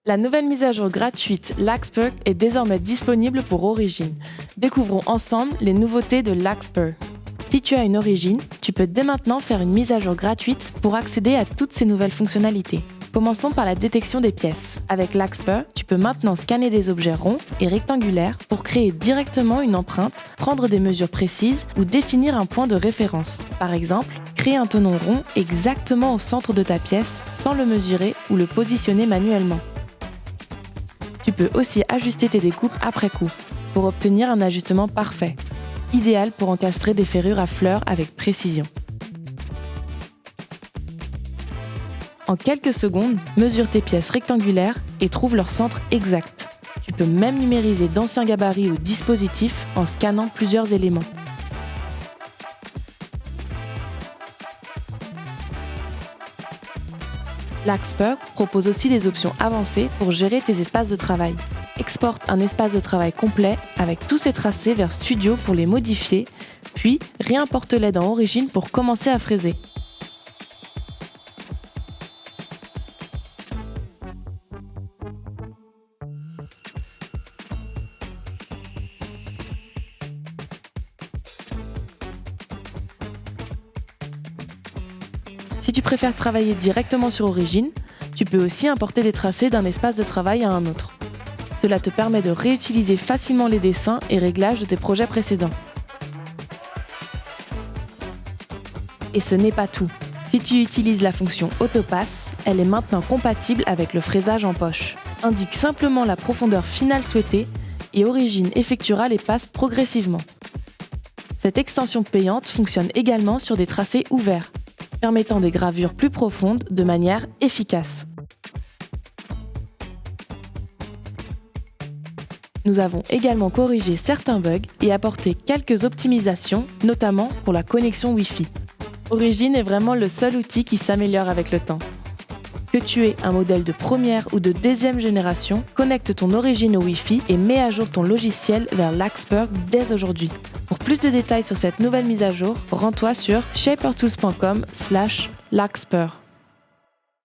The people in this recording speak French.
La nouvelle mise à jour gratuite Larkspur est désormais disponible pour Origin. Découvrons ensemble les nouveautés de Larkspur. Si tu as une Origin, tu peux dès maintenant faire une mise à jour gratuite pour accéder à toutes ces nouvelles fonctionnalités. Commençons par la détection des pièces. Avec Larkspur, tu peux maintenant scanner des objets ronds et rectangulaires pour créer directement une empreinte, prendre des mesures précises ou définir un point de référence. Par exemple, créer un tenon rond exactement au centre de ta pièce sans le mesurer ou le positionner manuellement. Tu peux aussi ajuster tes découpes après coup pour obtenir un ajustement parfait, idéal pour encastrer des ferrures à fleurs avec précision. En quelques secondes, mesure tes pièces rectangulaires et trouve leur centre exact. Tu peux même numériser d'anciens gabarits ou dispositifs en scannant plusieurs éléments. Larkspur propose aussi des options avancées pour gérer tes espaces de travail. Exporte un espace de travail complet avec tous ses tracés vers Studio pour les modifier, puis réimporte-les dans Origin pour commencer à fraiser. Si tu préfères travailler directement sur Origin, tu peux aussi importer des tracés d'un espace de travail à un autre. Cela te permet de réutiliser facilement les dessins et réglages de tes projets précédents. Et ce n'est pas tout. Si tu utilises la fonction Autopass, elle est maintenant compatible avec le fraisage en poche. Indique simplement la profondeur finale souhaitée et Origin effectuera les passes progressivement. Cette extension payante fonctionne également sur des tracés ouverts, permettant des gravures plus profondes de manière efficace. Nous avons également corrigé certains bugs et apporté quelques optimisations, notamment pour la connexion Wi-Fi. Origin est vraiment le seul outil qui s'améliore avec le temps. Que tu aies un modèle de première ou de deuxième génération, connecte ton Origin au Wi-Fi et mets à jour ton logiciel vers Larkspur dès aujourd'hui. Pour plus de détails sur cette nouvelle mise à jour, rends-toi sur shapertools.com/Larkspur.